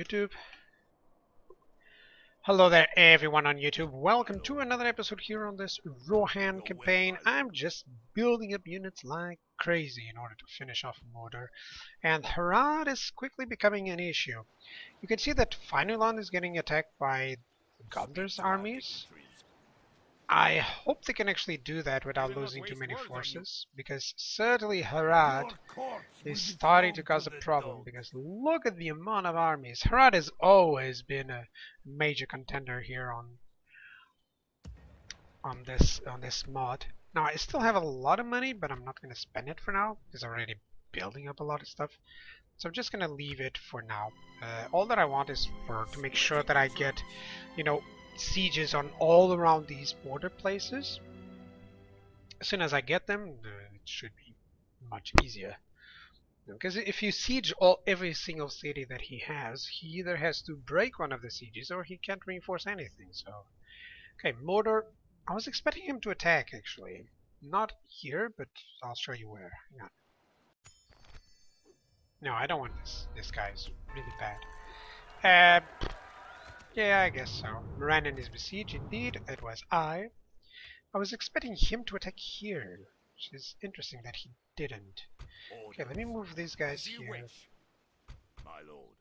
YouTube. Hello there everyone on YouTube. Welcome to another episode here on this Rohan campaign. I'm just building up units like crazy in order to finish off Mortar. And Harad is quickly becoming an issue. You can see that Finulon is getting attacked by Gondor's armies. I hope they can actually do that without losing too many forces, because certainly Harad is starting to cause a problem, because look at the amount of armies. Harad has always been a major contender here on this mod. Now I still have a lot of money, but I'm not going to spend it for now because I'm already building up a lot of stuff. So I'm just going to leave it for now. All that I want is to make sure that I get, sieges on all around these border places. As soon as I get them, it should be much easier. Because if you siege every single city that he has, he either has to break one of the sieges or he can't reinforce anything. So, okay, Mortar. I was expecting him to attack actually, not here, but I'll show you where. Hang on. No, I don't want this. This guy's really bad. Yeah, I guess so. Mirandon is besieged, indeed. It was I. I was expecting him to attack here, which is interesting that he didn't. Okay, let me move these guys here. My lord.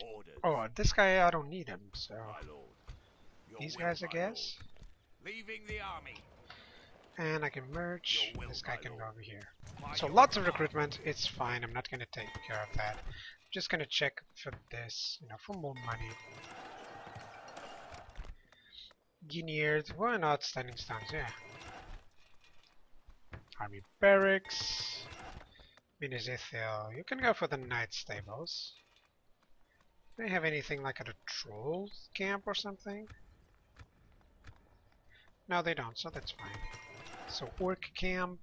Orders. Oh, this guy, I don't need him, so... My lord. These guys, I guess. Leaving the army. And I can merge. This guy can go over here. So lots of recruitment. It's fine. I'm not going to take care of that. I'm just going to check for this, for more money. Guineas, why not standing stones? Yeah. Army barracks. Minizithil. You can go for the knight stables. Do they have anything like at a troll camp or something? No, they don't, so that's fine. So orc camp.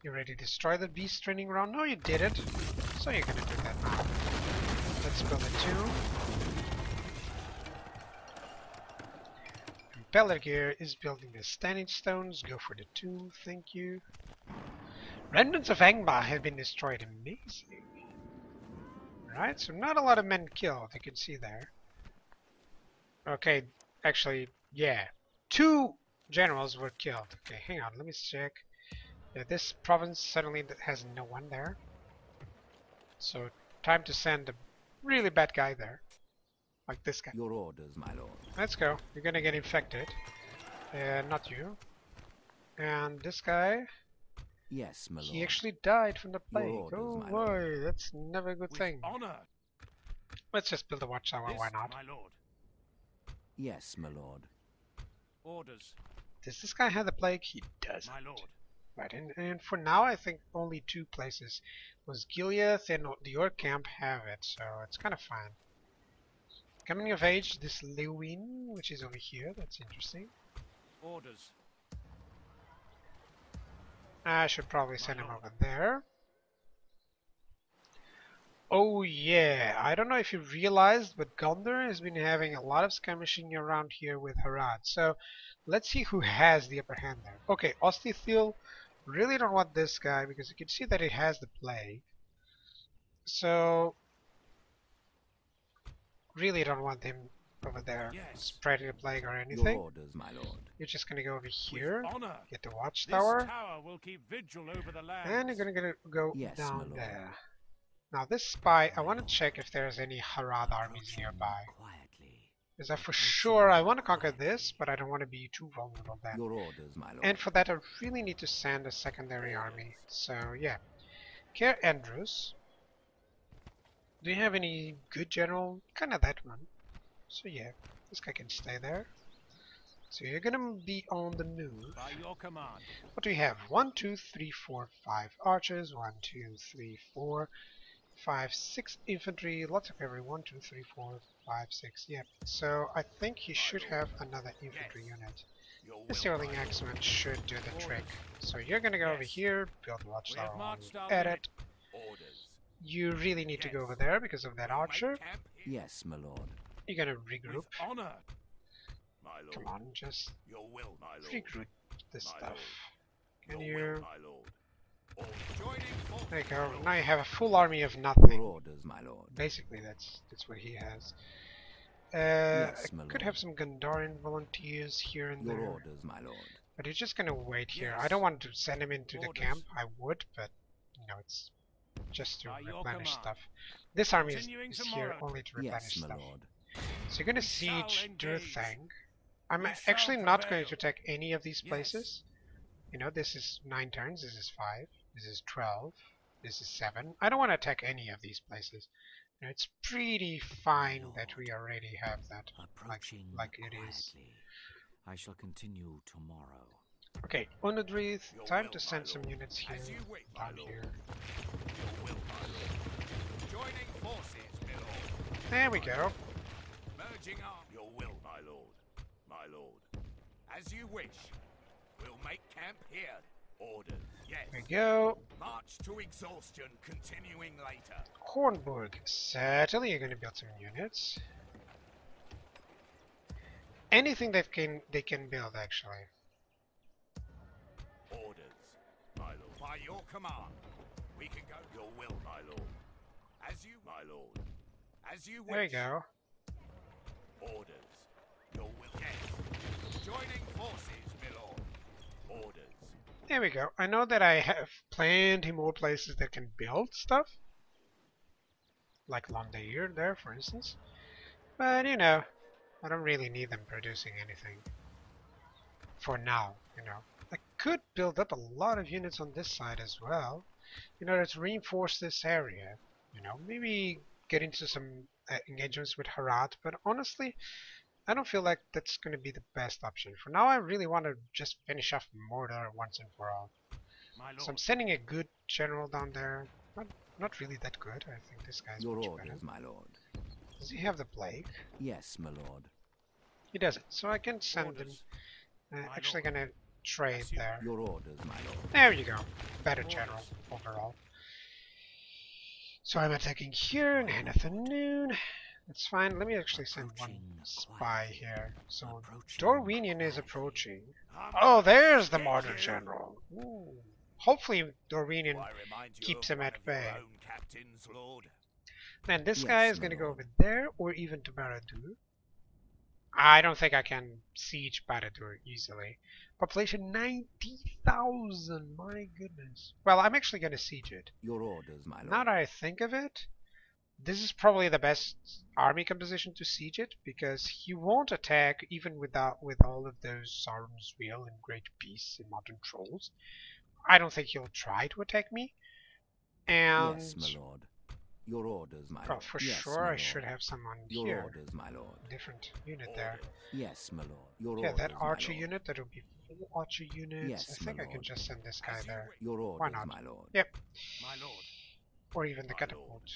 You ready to destroy the beast training ground? No, you didn't. So you're gonna do that now. Let's build a tomb. Pelargir is building the standing stones. Go for the tomb, thank you. Remnants of Angba have been destroyed. Amazing. Right, so not a lot of men killed, you can see there. Okay, actually, yeah. 2 generals were killed. Okay, hang on, let me check. This province suddenly has no one there. So, time to send a really bad guy there. Like this guy. Your orders, my lord. Let's go. You're gonna get infected. Not you. And this guy. Yes, my lord. He actually died from the plague. Orders, Oh my boy, lord. that's never a good thing. Honor. Let's just build a watchtower, why not? My lord. Yes, my lord. Orders. Does this guy have the plague? He doesn't. My lord. Right, and for now I think only 2 places. Was Gilead and the Orc camp have it, so it's kind of fine. Coming of age, this Lewin, which is over here, that's interesting. Orders. I should probably send him over there. Oh yeah, I don't know if you realized, but Gondor has been having a lot of skirmishing around here with Harad. So let's see who has the upper hand there. Okay, Ostithil, really don't want this guy because you can see that it has the plague. So really don't want him over there spreading the plague or anything. Your orders, my lord. You're just gonna go over here, Honor. get the This watchtower, tower will keep vigil over the land. and you're gonna go Yes, down my lord. there. Now this spy, I want to check if there's any Harad armies nearby. Quietly. Because I for sure I want to conquer this, but I don't want to be too vulnerable then. Your orders, my lord. And for that I really need to send a secondary army. So yeah. Care Andrews. Do you have any good general? Kinda that one. So yeah, this guy can stay there. So you're gonna be on the move. By your command. What do we have? 1, 2, 3, 4, 5 archers. 1, 2, 3, 4, 5, 6 infantry. Lots of cavalry. 1, 2, 3, 4, 5, 6. Yep. So I think he should have another infantry unit. The Sterling Axeman should do the trick. So you're gonna go over here, build a watchtower on edit. Orders. You really need to go over there because of that archer. Yes, my lord. You're gonna regroup. Honor. My lord. Come on, just Your will, my lord. regroup this My stuff. lord. Can Your you? will, my lord. There you go. Now you have a full army of Your nothing. orders, my lord. Basically, that's what he has. Yes, my I could lord. have some Gandarian volunteers here and Your there, orders, my lord. but he's just gonna wait here. I Yes. don't want to send him into the Orders. camp. I would, but you know, it's just to By your replenish command. stuff. This army is Continuing here tomorrow. only to replenish Yes, my stuff. lord. So you're gonna We shall siege engage. Durthang. I'm We actually shall not going prevail. to attack any of these Yes. places. You know, this is 9 turns, this is 5, this is 12, this is 7. I don't want to attack any of these places. You know, it's pretty fine that we already have that, Approaching like it is. quietly. I shall continue tomorrow. Okay, Onodrith, Your time will, to my send some lord. units here, As you wish, my down lord. here. Your will, my lord. Joining forces, my lord. There we go. Merging arm. Your will, my lord. My lord. As you wish. We'll make camp here. Ordered. Yes. There we go. March to exhaustion, continuing later. Hornburg, certainly you're going to build some units. Anything that they can build, actually. Orders, my lord. By your command, we can go. Your will, my lord. As you, my lord. As you wish. There we go. Orders. Your will. Yes. Joining forces, my lord. Orders. There we go. I know that I have plenty more places that can build stuff. Like Londair there, for instance. But, you know, I don't really need them producing anything. For now, you know. I could build up a lot of units on this side as well. In order to reinforce this area. You know, maybe get into some engagements with Herat. But honestly, I don't feel like that's going to be the best option. For now, I really want to just finish off Mordor once and for all. My lord. So I'm sending a good general down there. Not really that good. I think this guy's Your much orders, better. my lord. Does he have the plague? Yes, my lord. He doesn't. So I can send him. Orders. Actually lord. gonna trade As you- there. Your orders, my lord. There you go. Better Orders. general overall. So I'm attacking here in afternoon. That's fine. Let me actually send one Approaching spy quietly. here. So Approaching Dorwinian is quietly. approaching. I'm Oh, gonna there's the get modern you. general. Ooh. Hopefully Dorwinian. Do I remind you keeps of him one at of your bay. own captains, lord? Then this Yes, guy is my gonna go lord. over there or even to Barad-dûr. I don't think I can siege Barad-dûr easily. Population 90,000. My goodness. Well, I'm actually gonna siege it. Your orders, my lord. Now that I think of it, this is probably the best army composition to siege it because he won't attack even with all of those Sauron's Wheel and Great Beasts and Modern Trolls. I don't think he'll try to attack me. And Yes, my lord. Your orders, my oh, lord. for Yes, sure my I lord. should have someone Your here. orders, my lord. Different unit there. Orders. Yes, my lord. Your Yeah, orders, that my archer lord. unit, that'll be 4 archer units. Yes, I think my I can lord. just send this guy As you there. wish. Your orders, Why not? my lord. Yep. My lord. Or even the My catapult. lord.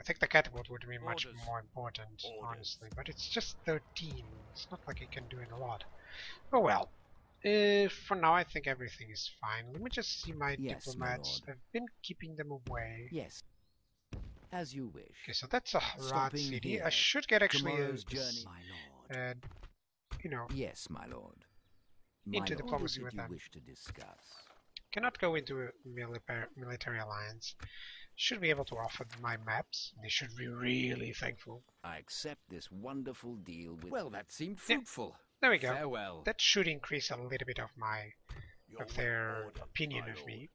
I think the catapult would be much Orders. more important, Orders. honestly. But it's just 13. It's not like it can do a lot. Oh well. For now, I think everything is fine. Let me just see my Yes, my diplomats. lord. I've been keeping them away. Yes. As you wish. Okay, so that's a Harad Stopping city. I here. should get actually Tomorrow's journey, my lord. you know, Yes, my lord. My into lord. diplomacy What with is it them. you wish to discuss? Cannot go into a military alliance. Should be able to offer my maps. They should be really thankful. I accept this wonderful deal with. Well, that seemed Yeah. fruitful. There we go. Farewell. That should increase a little bit of Your will. their Orders, opinion my of lord. me.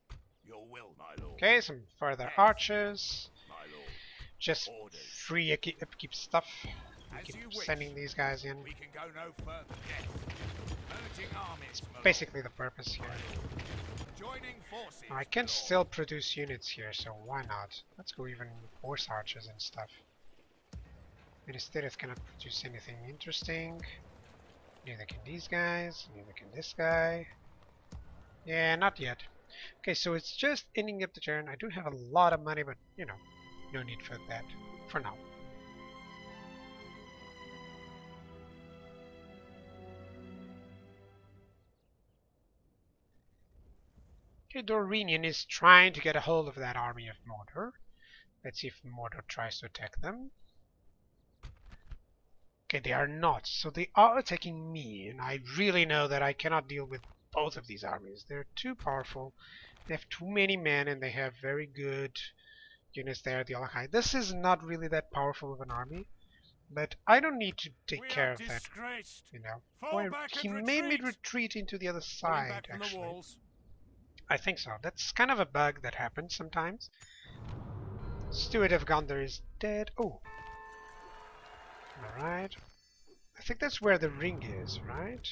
Your will, my lord. Okay, some further Yes. archers. My lord. Just Orders. free upkeep stuff. As Keep you wish. sending these guys in. We can go no further. Yes. Merging armies, my lord. Basically the purpose here. Joining forces. I can my lord. still produce units here, so why not? Let's go even horse archers and stuff. Ministerius cannot produce anything interesting. Neither can these guys, neither can this guy. Yeah, not yet. Okay, so it's just ending up the turn. I do have a lot of money, but you know, no need for that for now. Okay, Dorinian is trying to get a hold of that army of Mordor. Let's see if Mordor tries to attack them. Okay, they are not. So they are attacking me, and I really know that I cannot deal with both of these armies. They're too powerful. They have too many men and they have very good units there. The Allies. This is not really that powerful of an army, but I don't need to take care of that, you know. Or he made me retreat into the other side, actually. I think so. That's kind of a bug that happens sometimes. Steward of Gondor is dead. Oh. Alright. I think that's where the ring is, right?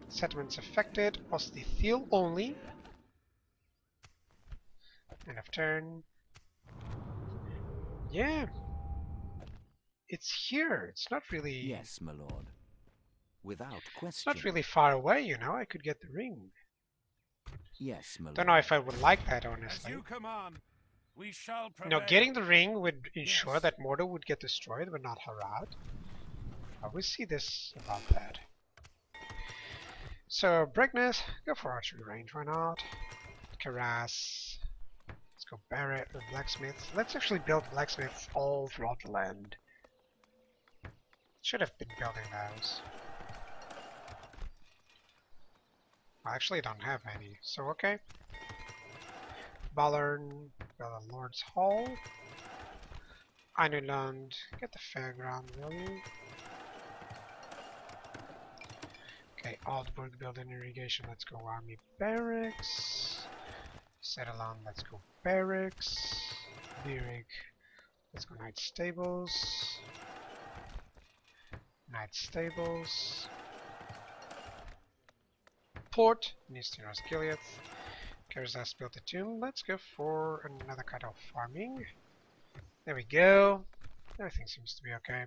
Settlements affected. Ostithil only. End of turn. Yeah. It's here. It's not really... Yes, my lord. Without question. It's not really far away, you know. I could get the ring. Yes, my lord. Don't know if I would like that, honestly. As you command, we shall You prevail. know, getting the ring would ensure that Mordor would get destroyed, but not Harad. I will see this about that. So, Breakness, go for archery range, why not? Karas. Let's go Barret or Blacksmiths. Let's actually build blacksmiths all throughout the land. Should have been building those. I actually don't have any, so okay. Balern, build a Lord's Hall. Einerland, get the fairground, will you? Okay, Aldburg, build an irrigation, let's go army barracks. Settlon, let's go barracks. Lyric, let's go Knight Stables. Knight Stables. Port, Nistiros Gilead. Karazas built a tomb. Let's go for another kind of farming. There we go. Everything seems to be okay.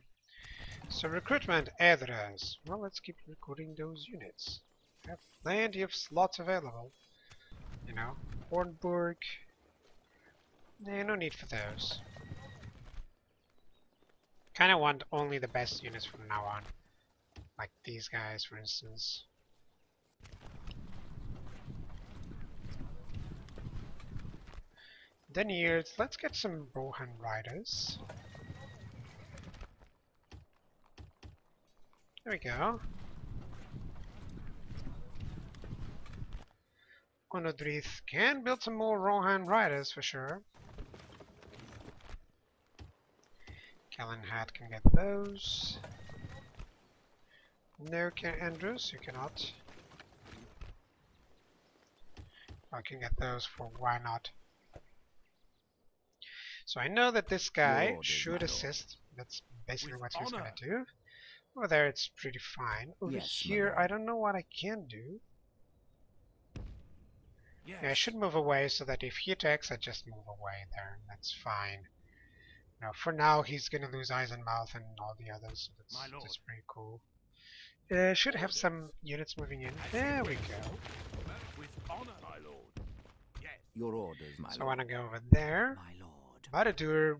So recruitment, Edras. Well, let's keep recruiting those units. We have plenty of slots available. You know, Hornburg. Nah, no need for those. Kind of want only the best units from now on. Like these guys, for instance. Deniers, let's get some Rohan riders. There we go. Onodrith can build some more Rohan riders for sure. Kellenhat can get those. No, Andrews, you cannot. I can get those for why not. So I know that this guy should assist. That's basically what he's going to do. Over there it's pretty fine. Over here I don't know what I can do. Yeah, I should move away so that if he attacks I just move away there. That's fine. Now for now he's going to lose Eyes and Mouth and all the others. So that's pretty cool. Should have some units moving in. There we go. With honor, my lord. Yes. Your orders, my lord. So I want to go over there. My lord. Baradur,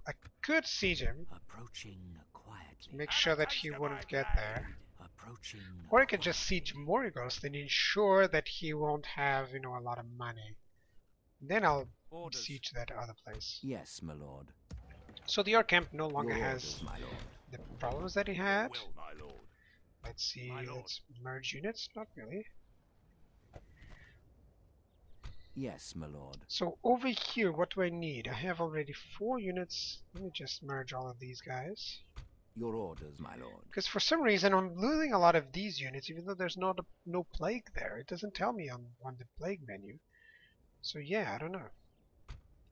I could siege him. Approaching quietly. Make sure that he wouldn't get there. Approaching. Or I could just siege Morgos and ensure that he won't have, you know, a lot of money. Then I'll siege that other place. Yes, my lord. So the Orc camp no longer Your has orders, my lord. the problems that he had. Will, my lord. Let's see, let's merge units. Not really. Yes, my lord. So over here, what do I need? I have already 4 units. Let me just merge all of these guys. Your orders, my lord. Because for some reason I'm losing a lot of these units, even though there's no plague there. It doesn't tell me on the plague menu. So yeah, I don't know.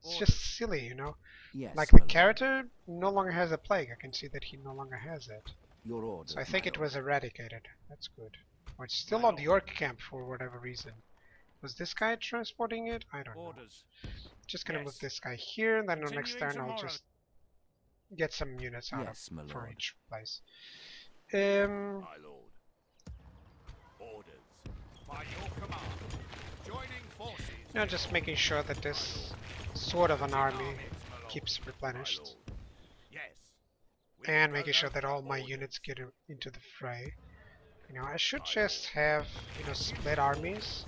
It's just silly, you know. Yes, Like the my lord. character no longer has a plague. I can see that he no longer has it. Your orders, So I think my it lord. was eradicated. That's good. Or it's still on the Orc camp for whatever reason. Was this guy transporting it? I don't know. Orders. Just gonna move Yes. this guy here, and then on next Continuing turn I'll tomorrow. just get some units out Yes, my of for lord. each place. My lord. Orders. By your command. Joining forces. You know, just making sure that this sort of an army keeps replenished, Yes. and making sure that all my units get into the fray. You know, I should just have, you know, split armies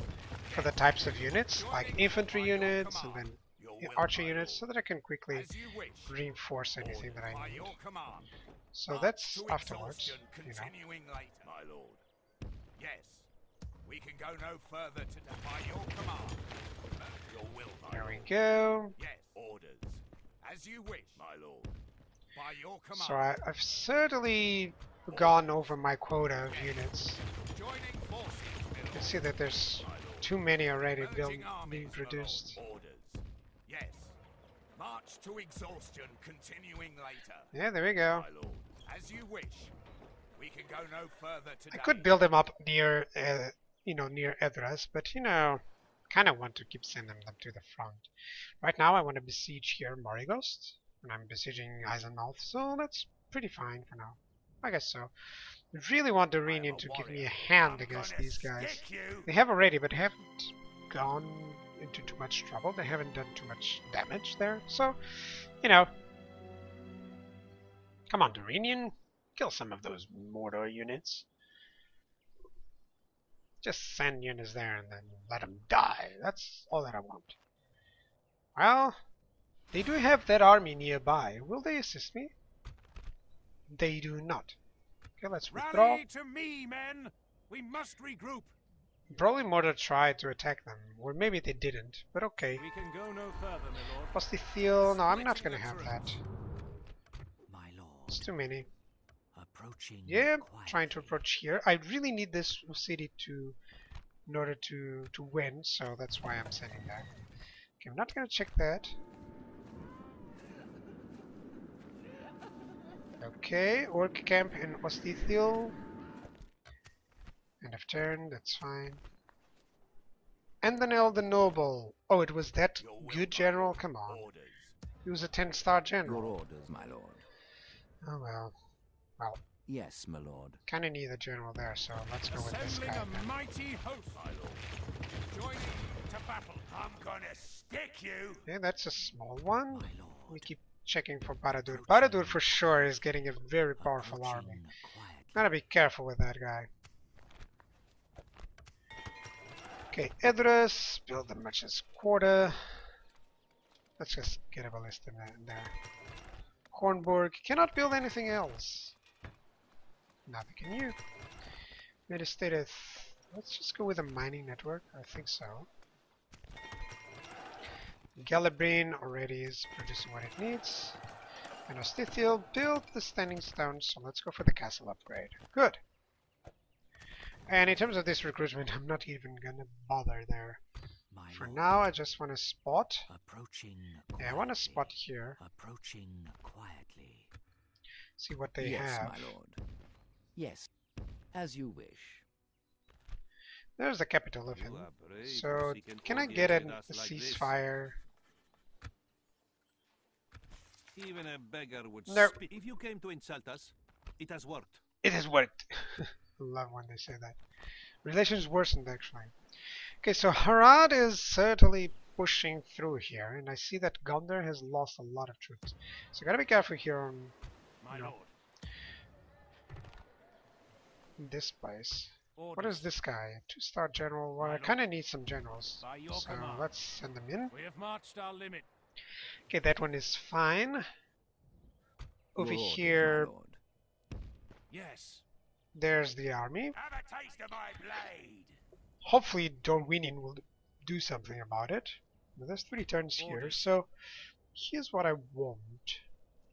for the types of units, like infantry units and then archer units, so that I can quickly As you wish. reinforce anything that I By need. your command. So March that's to afterwards, exhaustion, you know. continuing later. My lord. Yes. We can go no further today. By your command. Your will, my There lord. we go. Yes, orders. As you wish, my lord. By your command. So I've certainly gone over my quota of units. Joining forces, my You lord. can see that there's My lord. too many already Merging being armies, my produced. lord. Orders. Yes. March to exhaustion, continuing later. Yeah, there we go. My lord. As you wish. We can go no further today. I could build them up near, near Edras, but kind of want to keep sending them to the front. Right now, I want to besiege here Morrigost, and I'm besieging Eisenalf, so that's pretty fine for now. I guess so. I really want the Renian to give me a hand against these guys. They have already, but haven't gone into too much trouble. They haven't done too much damage there, so, come on, Dorinian. Kill some of those Mordor units. Just send units there and then let them die. That's all that I want. Well, they do have that army nearby. Will they assist me? They do not. Okay, let's withdraw. Rally to me, men! We must regroup. Probably Mordor tried to attack them, or maybe they didn't, but okay. We can go no further, my lord. Hostile, no, I'm not gonna have that. My lord. It's too many. Approaching. Yeah, quietly. trying to approach here. I really need this city in order to win, so that's why I'm sending that. Okay, I'm not gonna check that. Okay, Orc camp in Ostithil. End of turn, that's fine. Endanel the Noble. Oh, it was that good general? Come on. Orders. He was a 10-star Your general. orders, my lord. Oh well. Well, Yes, my lord. kinda need a general there, so let's go with this Assembling guy a then. mighty host, my lord. Joining to battle. I'm gonna stick you. Okay, that's a small one. My We lord. keep checking for Baradur. Baradur for sure is getting a very powerful Approaching army. quietly. Gotta be careful with that guy. Okay, Edras, build the merchant's quarter. Let's just get a ballista in there. Hornburg, cannot build anything else. Neither can you. Meditative, let's just go with a mining network, I think so. Galabrine already is producing what it needs. And Ostithil built the standing stone, so let's go for the castle upgrade. Good. And in terms of this recruitment, I'm not even gonna bother there. My For lord. now, I just want to spot. Approaching. Yeah, I want to quietly. spot here. Approaching quietly. See what they yes, have. my lord. Yes, as you wish. There's the capital of him. You are brave to So, seek and can I forget get a with us like this. ceasefire? Even a beggar would No. speak. If you came to insult us, it has worked. It has worked. Love when they say that. Relations worsened, actually. Okay, so Harad is certainly pushing through here, and I see that Gondar has lost a lot of troops. So gotta be careful here on My No. lord. this place. What Orders. is this guy? A 2-star general? Well, My I lord. kinda need some generals. By your So command. let's send them in. We have marched our limit. Okay, that one is fine. Over Your orders, here, my lord. Yes. there's the army. Have a taste of my blade. Hopefully Dorwinian will do something about it. But there's 3 turns here, Orders. so here's what I want.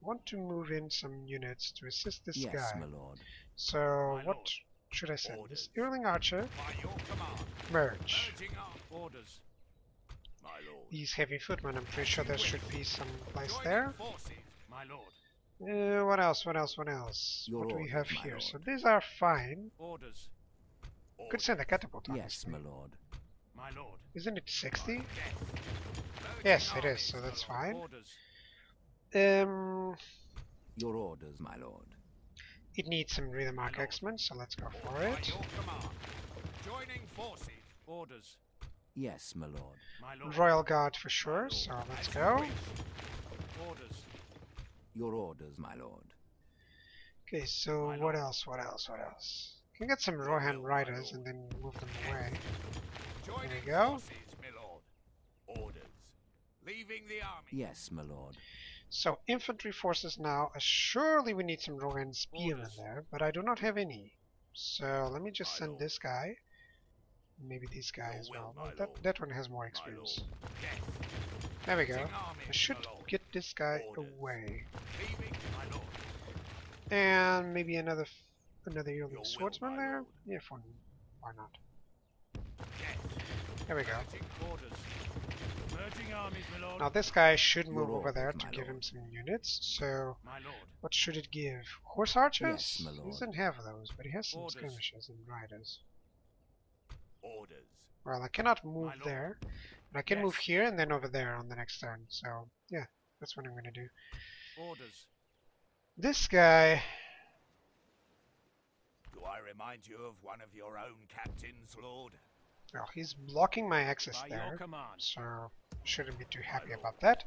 I want to move in some units to assist this Yes, guy. my lord. So My what lord. should I send? Orders. This Earling Archer, By your command. merge. Merging our orders. My lord. These heavy footmen, I'm pretty sure there should be some place Joining there. forces. My lord. What else? What else? What else? Your What do we orders, have my here? lord. So these are fine. Orders. Could send a catapult, Yes, honestly. my lord. My lord. Isn't it 60? Merging Yes, it is, armies, so my that's lord. fine. Orders. Your orders, my lord. It needs some rhythm My arc lord. X-Men, so let's go for By it. your command. Joining forces. Orders. Yes, my lord. My lord. Royal Guard for sure, My so lord. let's As you go. wish. Orders. Your orders, my lord. Okay, so My what lord. else? What else? What else? Can get some Your Rohan will, my riders lord. and then move them away. Joining go. forces, my lord. Orders. Leaving the army. Yes, my lord. So infantry forces now. Surely we need some Rohan spearmen Orders. there, but I do not have any. So let me just My send lord. this guy. maybe this guy Your as will, well. my Well, lord. that one has more My experience. lord. Yes. There we go. Marching I armies, should my lord. get this guy Orders. away. Leaving, my lord. And maybe another yearling Your will, swordsman my there? lord. Yeah, why not? Yes. There we go. Marching orders. Merging armies, my lord. Now this guy should Your move over orders, there to my give him lord. some units. So My lord. what should it give? Horse archers? Yes, my He lord. doesn't have those, but he has some Orders. skirmishers and riders. Orders. Well, I cannot move lord. there, but I can move Yes. here and then over there on the next turn. So yeah, that's what I'm gonna do. Orders. This guy, Do I remind you of one of your own captains, lord? well, he's blocking my access By there, your command. so shouldn't be too happy lord. about that.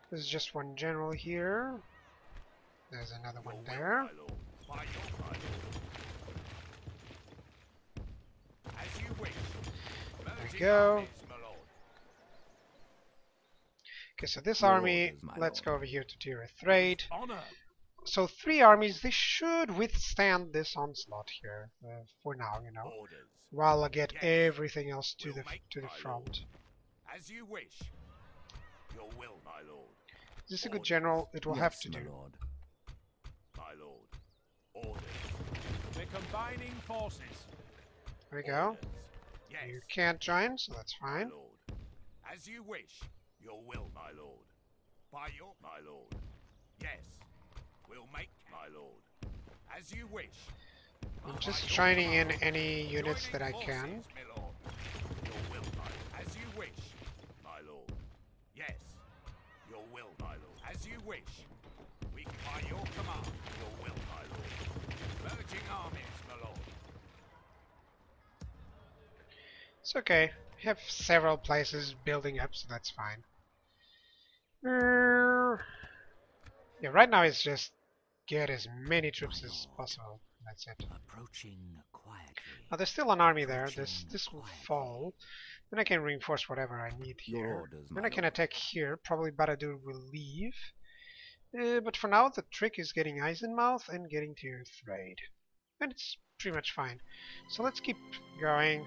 There's just one general here. There's another Your one will, there. my lord. By your my lord. As you wish. Merging go. armies, my lord. Okay, so this Your army, orders, my let's lord. go over here to tier 3. Honor. So 3 armies, they should withstand this onslaught here for now, you know. Orders. While I get Yes. everything else to Will the make to the my front. lord. As you wish. Your will, my lord. Is this a good Orders. general? It will have to Yes, my do. lord. My lord. Orders. We're combining forces. There we go. Orders. Yes. You can't join, so that's My fine. lord. As you wish. Your will, my lord. By your my lord. Yes. We'll make my lord. As you wish. I'm By just your joining in command. any units Joining that I forces, can. my lord. Your will, my lord. As you wish. My lord. Yes. Your will, my lord. As you wish. We by your command. Your will, my lord. Merging armies, my lord. It's okay. I have several places building up, so that's fine. Yeah, right now it's just get as many troops My as lord. possible. That's it. Approaching quietly. Now there's still an army there. Approaching This will quietly. fall. Then I can reinforce whatever I need Your here. orders, Then my I can lord. attack here. Probably Baradur will leave. But for now, the trick is getting Eisenmouth and getting to Thrade. And it's pretty much fine. So let's keep going.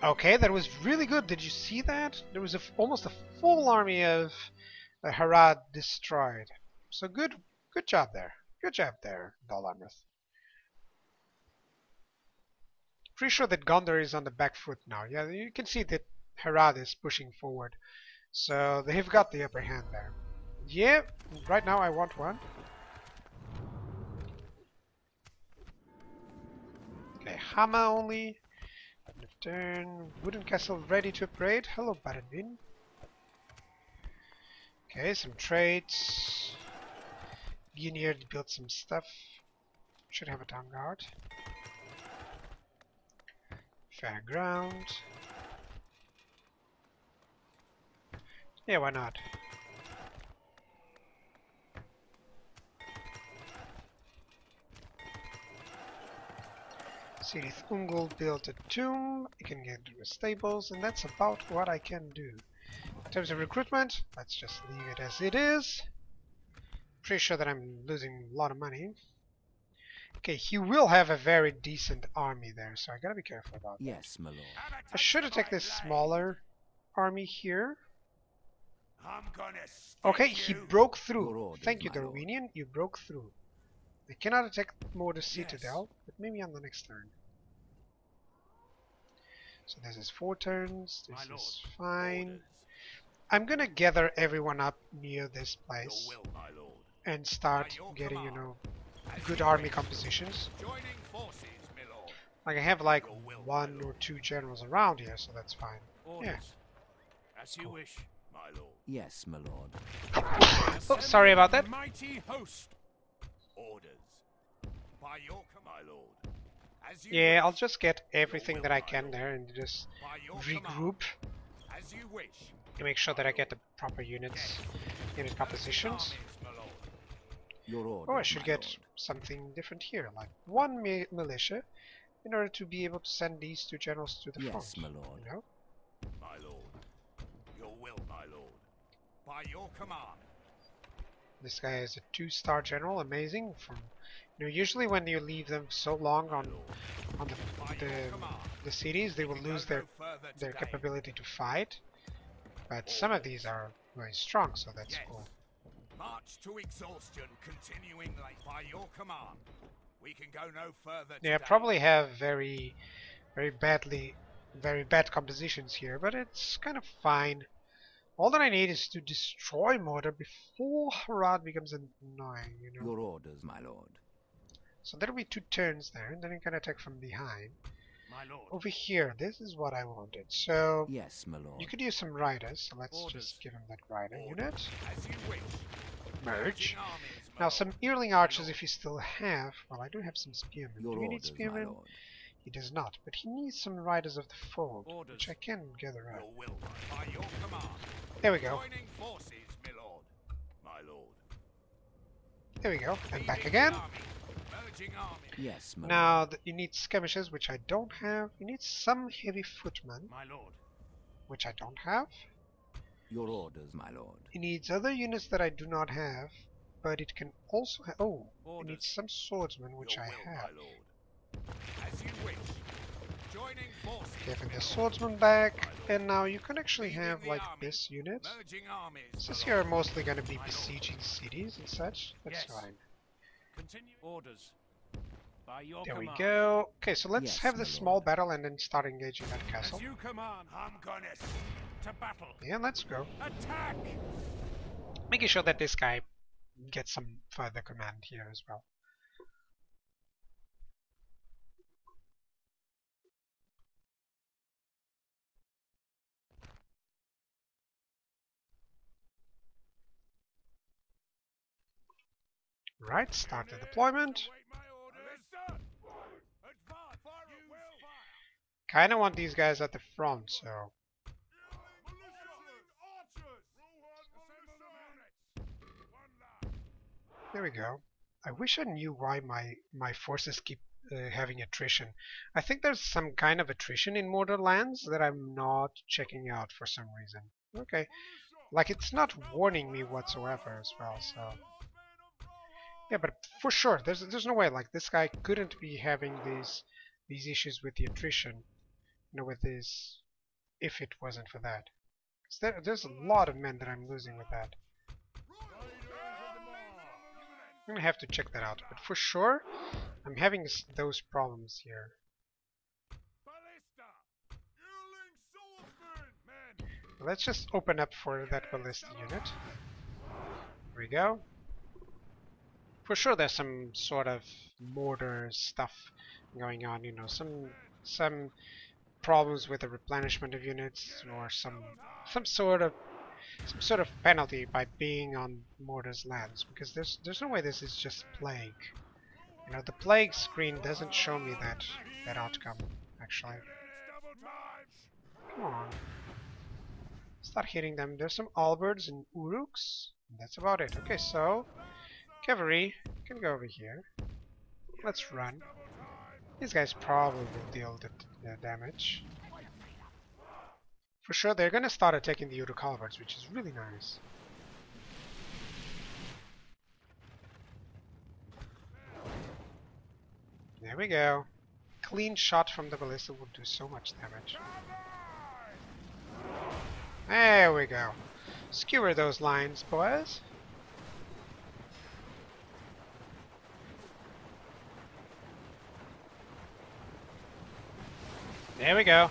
Okay, that was really good. Did you see that? There was almost a full army of Harad destroyed. So good job there. Good job there, Dalamrith. Pretty sure that Gondor is on the back foot now. Yeah, you can see that Harad is pushing forward. So they've got the upper hand there. Yeah, right now I want one. Okay, Hama only. End of turn. Wooden castle ready to upgrade. Hello, Baradin. Okay, some trades. Gunir built some stuff. Should have a town guard. Fairground. Yeah, why not? Sirith Ungol built a tomb. I can get the stables, and that's about what I can do. In terms of recruitment, let's just leave it as it is. Pretty sure that I'm losing a lot of money. Okay, he will have a very decent army there, so I gotta be careful about that. Yes, my lord. I should attack this smaller army here. I'm gonna Okay, stick he you. broke Your through. orders, Thank you, my lord. Darwinian. You broke through. I cannot attack more the Yes. Citadel, but maybe on the next turn. So this is 4 turns. My This lord. is fine. Orders. I'm gonna gather everyone up near this Your place will, my lord. and start By your getting, you command. know, As good you army wish. compositions. Joining forces, my lord. Like I have like Your will, my 1 or lord. 2 generals around here, so that's fine. Orders. As you wish, my lord. Yes, my lord. Oh, sorry about that. Mighty host. Orders. By your my lord. As you Yeah, wish. I'll just get everything will, that I my can lord. there and just By your regroup command. As you wish. to make sure that I get the proper units, unit compositions. Armies, my lord. Your orders, Or I should my get lord. something different here, like 1 militia, in order to be able to send these 2 generals to the Yes, front. my lord. You know? My lord. Your will, my lord. By your command. This guy is a 2-star general, amazing. From You know, usually when you leave them so long on the the cities, they will lose their capability to fight. But some of these are very strong, so that's cool. March to exhaustion, continuing like by your command. We can go no further Yeah, today. probably have very bad compositions here, but it's kind of fine. All that I need is to destroy mortar before Harad becomes annoying, you know. Your orders, my lord. So there'll be 2 turns there, and then you can attack from behind. My lord. Over here, this is what I wanted. So Yes, my lord. you could use some riders, so let's Orders. just give him that rider Orders. unit. As you wish. Merge. Armies, my Now lord. some earling archers if you still have. Well, I do have some spearmen. Your Do you need orders, my spearmen? lord. He does not, but he needs some riders of the fold, Orders. which I can gather up. Your will, by your command. There we go. Joining forces, my lord. My lord. There we go. And back Leading again. the army. Merging army. Yes, my Now lord. you need skirmishers, which I don't have. You need some heavy footmen, My lord. which I don't have. Your orders, my lord. It needs other units that I do not have, but it can also have. Oh, it Orders. needs some swordsmen, which Your I will, have. my lord. As you wish. Joining forces. Giving my the lord. swordsman back, My lord. and now you can actually Leading have the like army. this unit. Merging armies. Since my you're lord. mostly going to be My lord. besieging cities and such, that's Yes. fine. Continue orders. By your There we command. go. Okay, so let's Yes, have my this small lord. battle and then start engaging that castle. As you command. I'm gonna to battle. Yeah, let's go. Attack. Making sure that this guy gets some further command here as well. Right, start the deployment. Kinda want these guys at the front, so... There we go. I wish I knew why my forces keep having attrition. I think there's some kind of attrition in Borderlands that I'm not checking out for some reason. Okay. Like, it's not warning me whatsoever as well, so... Yeah, but for sure, there's no way, like, this guy couldn't be having these issues with the attrition, you know, with this, if it wasn't for that. 'Cause there's a lot of men that I'm losing with that. I'm gonna have to check that out, but for sure, I'm having those problems here. Let's just open up for that ballista unit. Here we go. For sure there's some sort of mortar stuff going on, you know, some problems with the replenishment of units, or some sort of penalty by being on mortar's lands, because there's no way this is just plague. You know, the plague screen doesn't show me that outcome, actually. Come on. Start hitting them. There's some Alberts and Uruks. That's about it. Okay, so cavalry can go over here. Let's run. These guys probably will deal the damage. For sure, they're gonna start attacking the Uruk Alberts, which is really nice. There we go. Clean shot from the ballista will do so much damage. There we go. Skewer those lines, boys. There we go.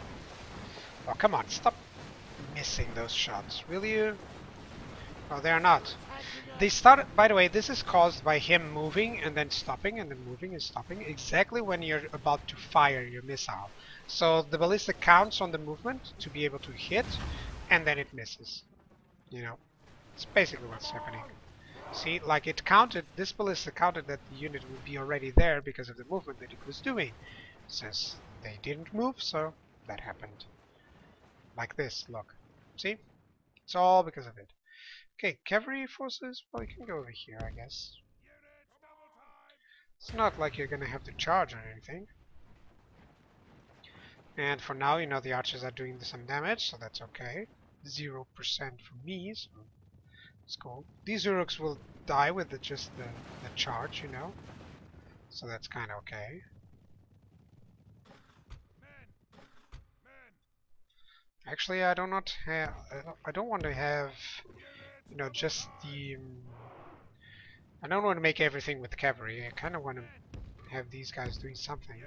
Oh, come on, stop missing those shots, will you? Oh, they are not. They started, by the way, this is caused by him moving and then stopping and then moving and stopping exactly when you're about to fire your missile. So the ballista counts on the movement to be able to hit, and then it misses. You know, it's basically what's happening. See, like it counted, this ballista counted that the unit would be already there because of the movement that it was doing. Since they didn't move, so that happened. Like this, look. See? It's all because of it. Okay, cavalry forces, well, you can go over here, I guess. It's not like you're gonna have to charge or anything. And for now, you know, the archers are doing some damage, so that's okay. 0% for me, so it's cool. These Uruks will die with just the charge, you know. So that's kind of okay. Actually, I do not have. I don't want to have, you know, just the. I don't want to make everything with cavalry. I kind of want to have these guys doing something.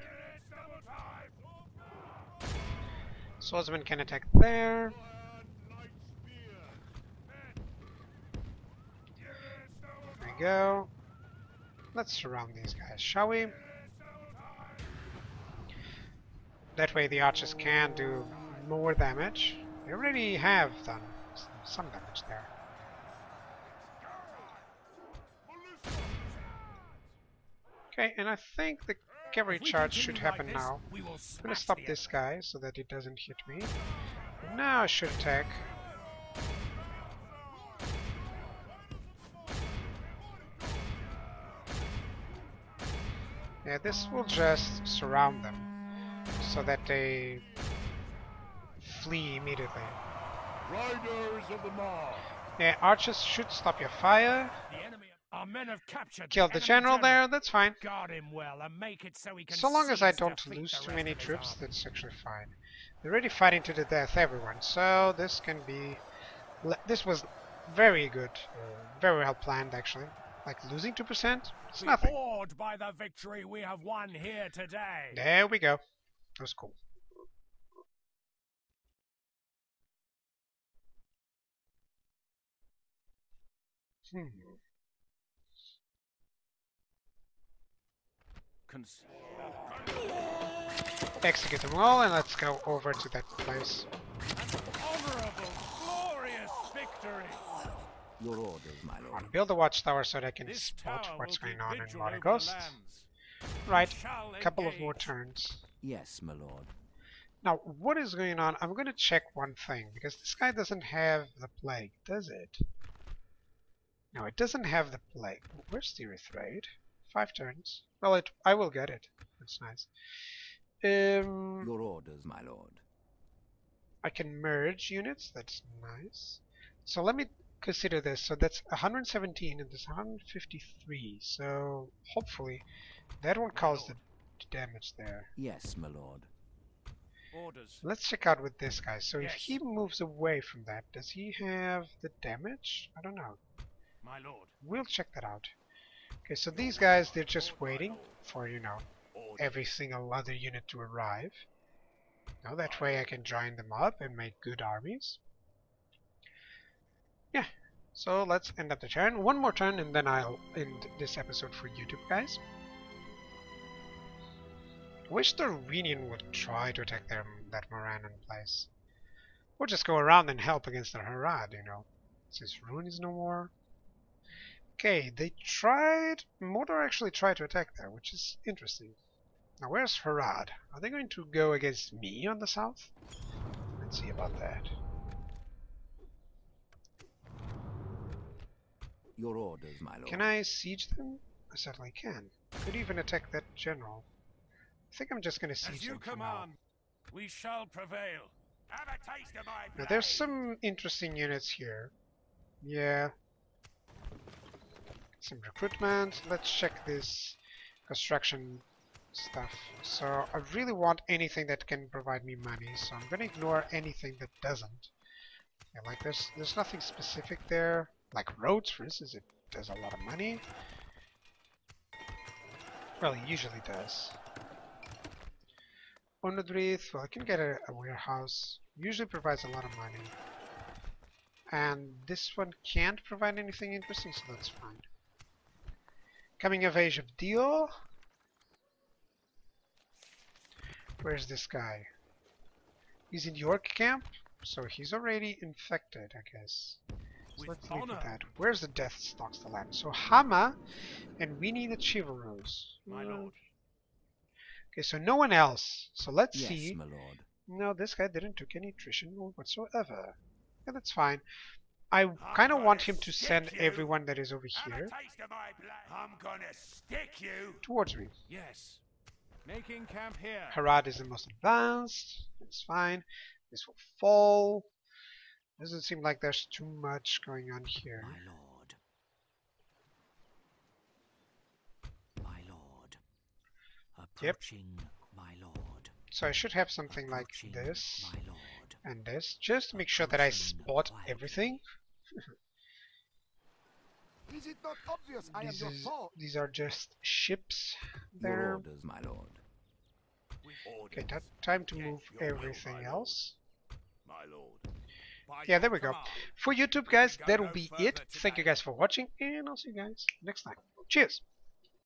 Swordsman can attack there. There we go. Let's surround these guys, shall we? That way the archers can do more damage. They already have done some damage there. Okay, and I think the cavalry charge should happen now. I'm gonna stop this guy so that it doesn't hit me. And now I should attack. Yeah, this will just surround them so that they flee immediately. Riders of the mob. Yeah, archers should stop your fire. The enemy, our men have captured. Kill the general there, that's fine. Guard him well and make it so he can. So long as I seize don't defeat lose the too rest many of his troops, army. that's actually fine. They're already fighting to the death, everyone. So this can be. This was very good, very well planned actually. Like losing 2%, it's nothing. Awed by the victory we have won here today. There we go. That was cool. Execute them all, and let's go over to that place. Honorable, glorious victory. Your orders, my lord. Build a watchtower so that I can This spot tower what's will going give on in vigil Water over the Ghost. lands. Right, Shall couple of more engage. turns. Yes, my lord. Now, what is going on? I'm going to check one thing, because this guy doesn't have the plague, does it? No, it doesn't have the plague. Where's the Erythraid? 5 turns. Well, I will get it. That's nice. Your orders, my lord. I can merge units. That's nice. So let me consider this. So that's 117 and this 153. So hopefully that won't cause the damage there. Yes, my lord. Orders. Let's check out with this guy. So if Yes. he moves away from that, does he have the damage? I don't know. My lord. We'll check that out. Okay, so these guys, they're just waiting for, you know, every single other unit to arrive. Now that way I can join them up and make good armies. Yeah, so let's end up the turn. One more turn and then I'll end this episode for YouTube, guys. I wish the Renian would try to attack that Morannon place. Or just go around and help against the Harad, you know. Since Rune is no more. Okay, they tried... Mordor actually tried to attack there, which is interesting. Now where's Harad? Are they going to go against me on the south? Let's see about that. Your orders, my lord. Can I siege them? I certainly can. Could even attack that general. I think I'm just going to siege As you them for now. command, we shall prevail. Have a taste of my Now blade. there's some interesting units here. Yeah. Some recruitment. Let's check this construction stuff. So I really want anything that can provide me money, so I'm gonna ignore anything that doesn't. Yeah, like there's nothing specific there. Like roads, for instance, it does a lot of money. Well, it usually does. Onodrith, well, I can get a warehouse. Usually provides a lot of money. And this one can't provide anything interesting, so that's fine. Coming of age of Deal. Where's this guy? He's in York camp, so he's already infected, I guess. So With let's leave with honor. that. Where's the death stalks the land? So Hama, and we need a Chivalrous. My lord. Okay, so no one else. So let's Yes, see. my lord. No, this guy didn't took any attrition whatsoever. Yeah, that's fine. I kind of want him to send everyone that is over Have a here taste of my blade. I'm gonna stick you. towards me. Yes. Making camp here. Harad is the most advanced. That's fine. This will fall. Doesn't seem like there's too much going on here. My lord. My lord. Yep. Approaching, my lord. So I should have something like Approaching, this my lord. and this, just to make sure that I Approaching spot quietly. everything. Is it not obvious I am your foe? These are just ships Your there. orders, my lord. Okay, time to move everything else. My lord. Yeah, there we go. For YouTube, guys, that'll be it. Thank you guys for watching, and I'll see you guys next time. Cheers!